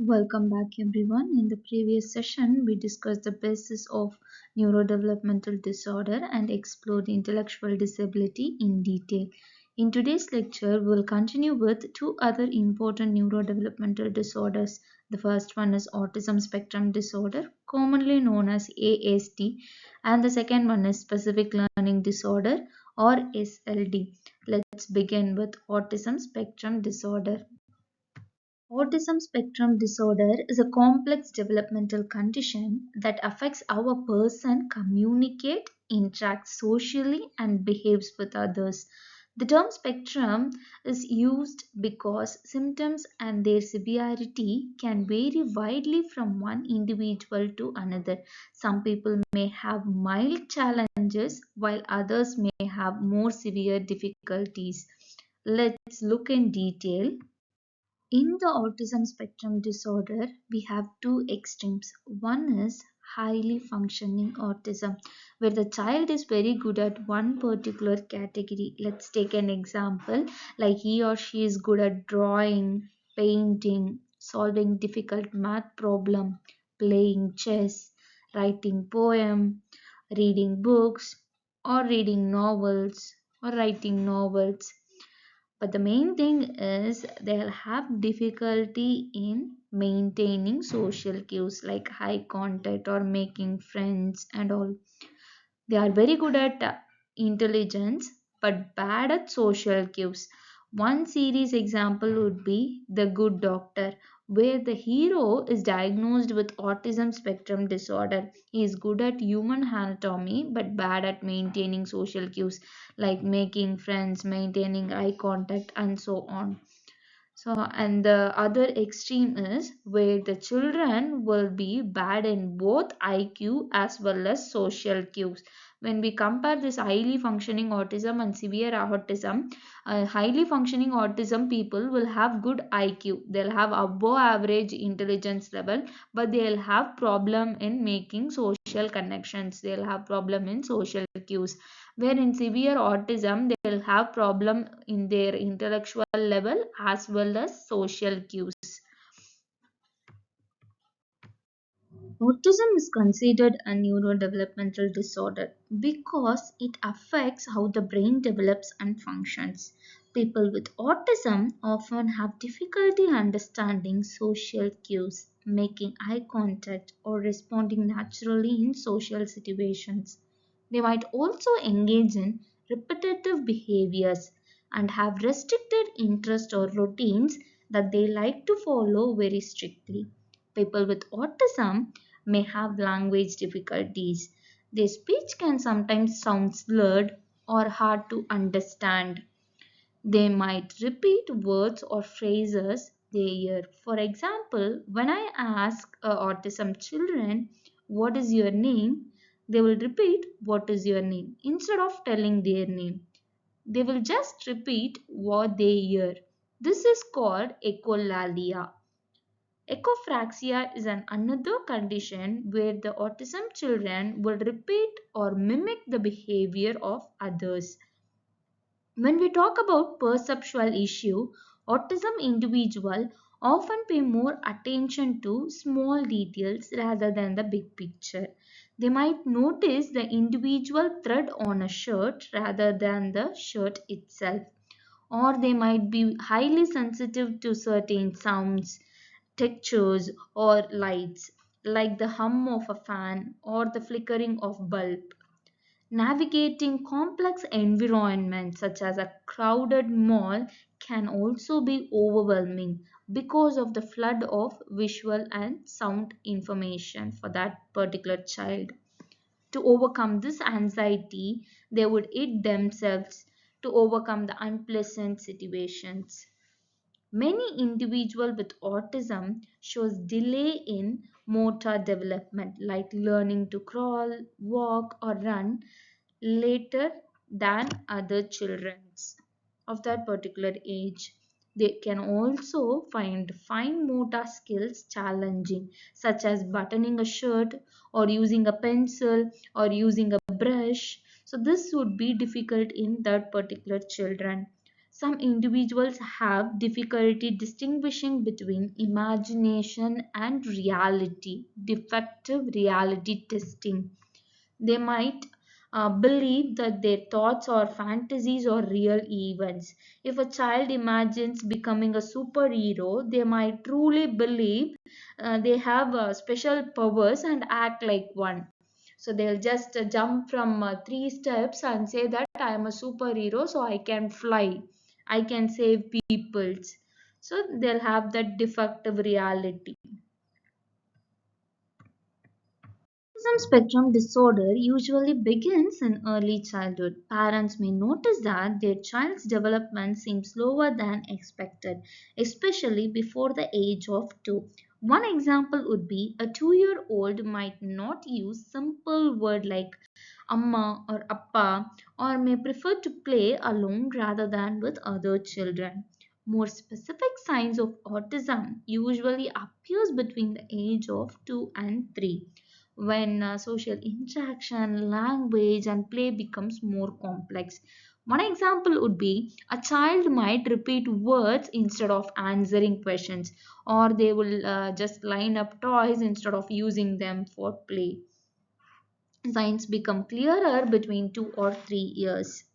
Welcome back, everyone. In the previous session, we discussed the basis of neurodevelopmental disorder and explored intellectual disability in detail. In today's lecture, we will continue with two other important neurodevelopmental disorders. The first one is autism spectrum disorder, commonly known as ASD, and the second one is specific learning disorder or SLD. Let's begin with autism spectrum disorder. Autism spectrum disorder is a complex developmental condition that affects how a person communicate, interacts socially and behaves with others. The term spectrum is used because symptoms and their severity can vary widely from one individual to another. Some people may have mild challenges while others may have more severe difficulties. Let's look in detail. In the autism spectrum disorder, we have two extremes. One is highly functioning autism, where the child is very good at one particular category. Let's take an example like he or she is good at drawing, painting, solving difficult math problem, playing chess, writing poem, reading books, or reading novels, or writing novels, but the main thing is they'll have difficulty in maintaining social cues like eye contact or making friends and all. They are very good at intelligence but bad at social cues. One series example would be The Good Doctor, where the hero is diagnosed with autism spectrum disorder. He is good at human anatomy but bad at maintaining social cues like making friends, maintaining eye contact, and so on. So, and the other extreme is where the children will be bad in both IQ as well as social cues. When we compare this highly functioning autism and severe autism, highly functioning autism people will have good IQ. They'll have above average intelligence level, but they'll have problem in making social connections. They'll have problem in social cues, where in severe autism they'll have problem in their intellectual level as well as social cues. Autism is considered a neurodevelopmental disorder because it affects how the brain develops and functions. People with autism often have difficulty understanding social cues, making eye contact, or responding naturally in social situations. They might also engage in repetitive behaviors and have restricted interests or routines that they like to follow very strictly. People with autism may have language difficulties. Their speech can sometimes sound slurred or hard to understand. They might repeat words or phrases they hear. For example, when I ask autism children, "What is your name?" they will repeat, "What is your name?" instead of telling their name. They will just repeat what they hear. This is called echolalia. Echophasia is another condition where the autism children will repeat or mimic the behavior of others. When we talk about perceptual issue, autism individual often pay more attention to small details rather than the big picture. They might notice the individual thread on a shirt rather than the shirt itself, or they might be highly sensitive to certain sounds, textures, or lights, like the hum of a fan or the flickering of bulb. Navigating complex environments such as a crowded mall can also be overwhelming because of the flood of visual and sound information for that particular child. To overcome this anxiety, they would eat themselves to overcome the unpleasant situations. Many individuals with autism shows delay in motor development like learning to crawl, walk or run later than other children of that particular age. They can also find fine motor skills challenging, such as buttoning a shirt or using a pencil or using a brush. So this would be difficult in that particular children. Some individuals have difficulty distinguishing between imagination and reality, defective reality testing. They might believe that their thoughts are fantasies or real events. If a child imagines becoming a superhero, they might truly believe they have special powers and act like one. So they'll just jump from three steps and say that I am a superhero, so I can fly, I can save peoples. So they'll have that defective reality. Autism spectrum disorder usually begins in early childhood. Parents may notice that their child's development seems slower than expected, especially before the age of 2. One example would be a 2-year-old might not use simple words like amma or appa, or may prefer to play alone rather than with other children. More specific signs of autism usually appears between the age of 2 and 3, when social interaction, language, and play becomes more complex. One example would be a child might repeat words instead of answering questions, or they will just line up toys instead of using them for play. Signs become clearer between 2 or 3 years.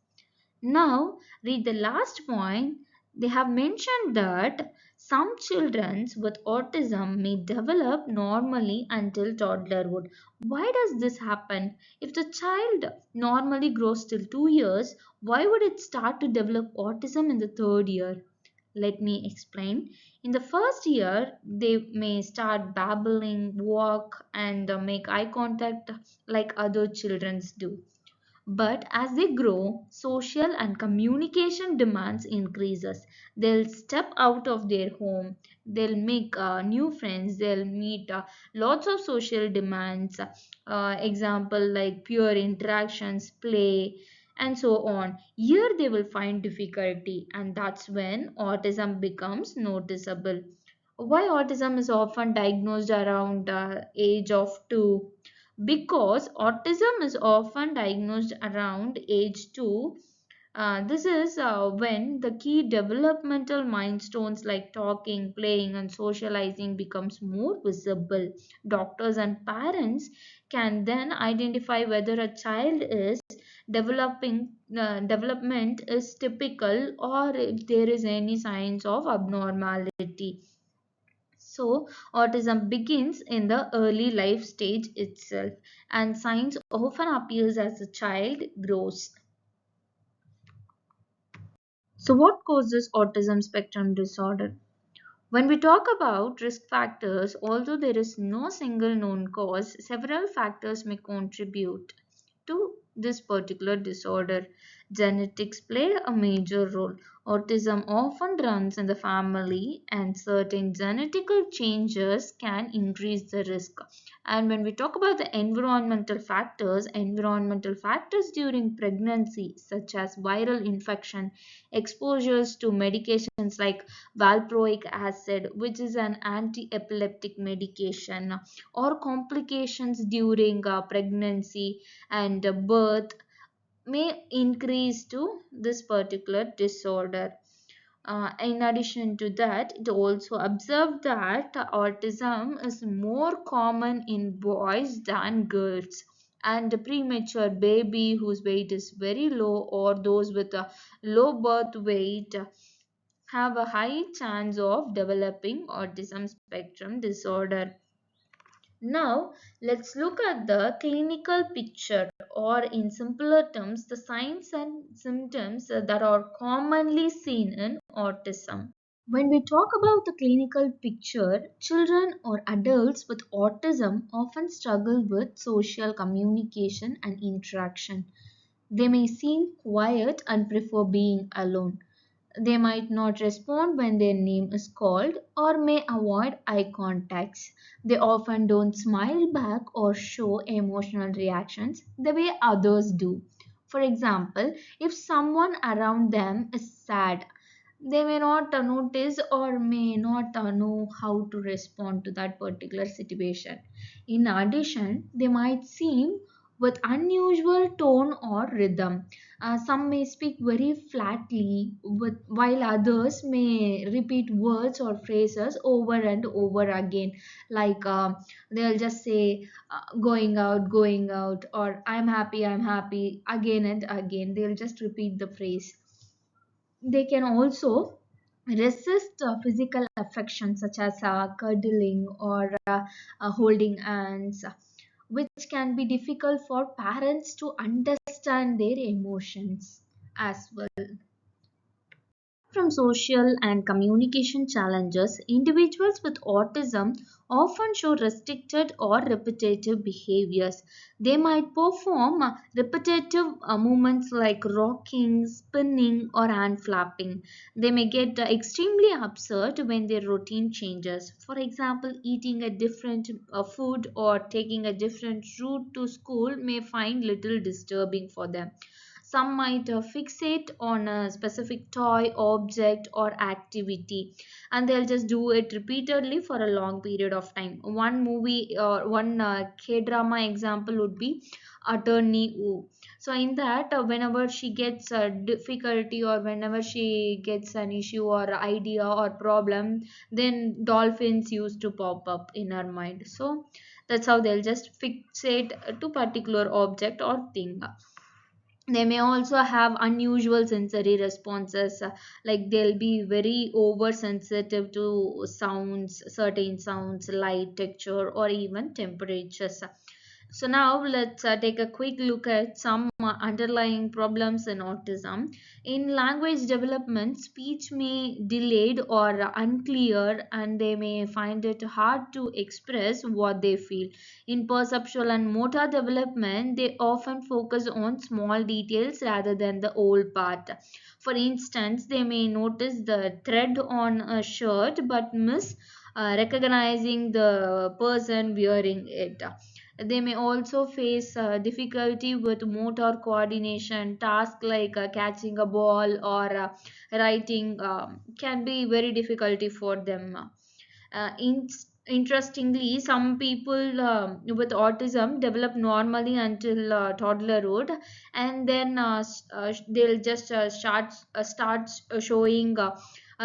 Now, read the last point. They have mentioned that some children with autism may develop normally until toddlerhood. Why does this happen? If the child normally grows till 2 years, why would it start to develop autism in the third year? Let me explain. In the first year, they may start babbling, walk, and make eye contact like other children do. But as they grow, social and communication demands increases. They'll step out of their home, they'll make new friends, they'll meet lots of social demands. Example like peer interactions, play, and so on. Here they will find difficulty, and that's when autism becomes noticeable. Why autism is often diagnosed around age of 2? Because autism is often diagnosed around age 2. This is when the key developmental milestones like talking, playing, and socializing becomes more visible. Doctors and parents can then identify whether a child is development is typical, or if there is any signs of abnormality. So, autism begins in the early life stage itself, and signs often appears as the child grows. So, what causes autism spectrum disorder? When we talk about risk factors, although there is no single known cause, several factors may contribute to this particular disorder. Genetics play a major role. Autism often runs in the family, and certain genetical changes can increase the risk. And when we talk about the environmental factors during pregnancy, such as viral infection, exposures to medications like valproic acid, which is an anti-epileptic medication, or complications during pregnancy and birth, may increase to this particular disorder. In addition to that, it also observed that autism is more common in boys than girls, and the premature baby whose weight is very low, or those with a low birth weight, have a high chance of developing autism spectrum disorder. Now, let's look at the clinical picture, or in simpler terms, the signs and symptoms that are commonly seen in autism. When we talk about the clinical picture, children or adults with autism often struggle with social communication and interaction. They may seem quiet and prefer being alone. They might not respond when their name is called, or may avoid eye contacts. They often don't smile back or show emotional reactions the way others do. For example, if someone around them is sad, they may not notice or may not know how to respond to that particular situation. In addition, they might seem with unusual tone or rhythm. Some may speak very flatly, while others may repeat words or phrases over and over again. Like they'll just say, going out, or I'm happy, again and again. They'll just repeat the phrase. They can also resist physical affection such as cuddling or holding hands, which can be difficult for parents to understand their emotions as well. From social and communication challenges, individuals with autism often show restricted or repetitive behaviors. They might perform repetitive movements like rocking, spinning, or hand flapping. They may get extremely upset when their routine changes. For example, eating a different food or taking a different route to school may find little disturbing for them. Some might fixate on a specific toy, object, or activity, and they'll just do it repeatedly for a long period of time. One movie or one K drama example would be Attorney Woo. So, in that, whenever she gets a difficulty or whenever she gets an issue or idea or problem, then dolphins used to pop up in her mind. So, that's how they'll just fixate to particular object or thing. They may also have unusual sensory responses, like they'll be very oversensitive to sounds, certain sounds, light, texture, or even temperatures. So now let's take a quick look at some underlying problems in autism. In language development, speech may delayed or unclear, and they may find it hard to express what they feel. In perceptual and motor development, they often focus on small details rather than the whole part. For instance, they may notice the thread on a shirt but miss recognizing the person wearing it. They may also face difficulty with motor coordination. Tasks like catching a ball or writing can be very difficulty for them. Interestingly, some people with autism develop normally until toddlerhood, and then they'll just start showing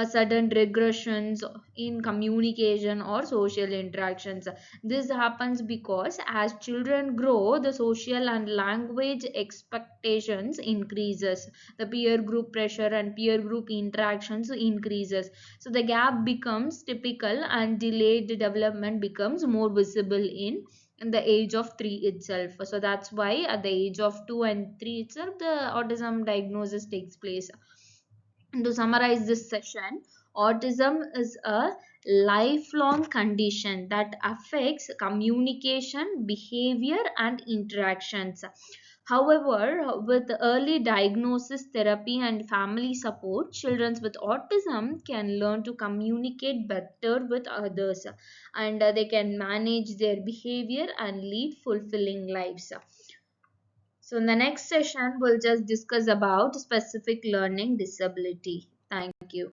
sudden regressions in communication or social interactions. This happens because as children grow, the social and language expectations increases. The peer group pressure and peer group interactions increases, so the gap becomes typical and delayed development becomes more visible in the age of 3 itself. So that's why at the age of 2 and 3 itself the autism diagnosis takes place. And to summarize this session, autism is a lifelong condition that affects communication, behavior, and interactions. However, with early diagnosis, therapy, and family support, children with autism can learn to communicate better with others, and they can manage their behavior and lead fulfilling lives. So, in the next session, we'll just discuss about specific learning disability. Thank you.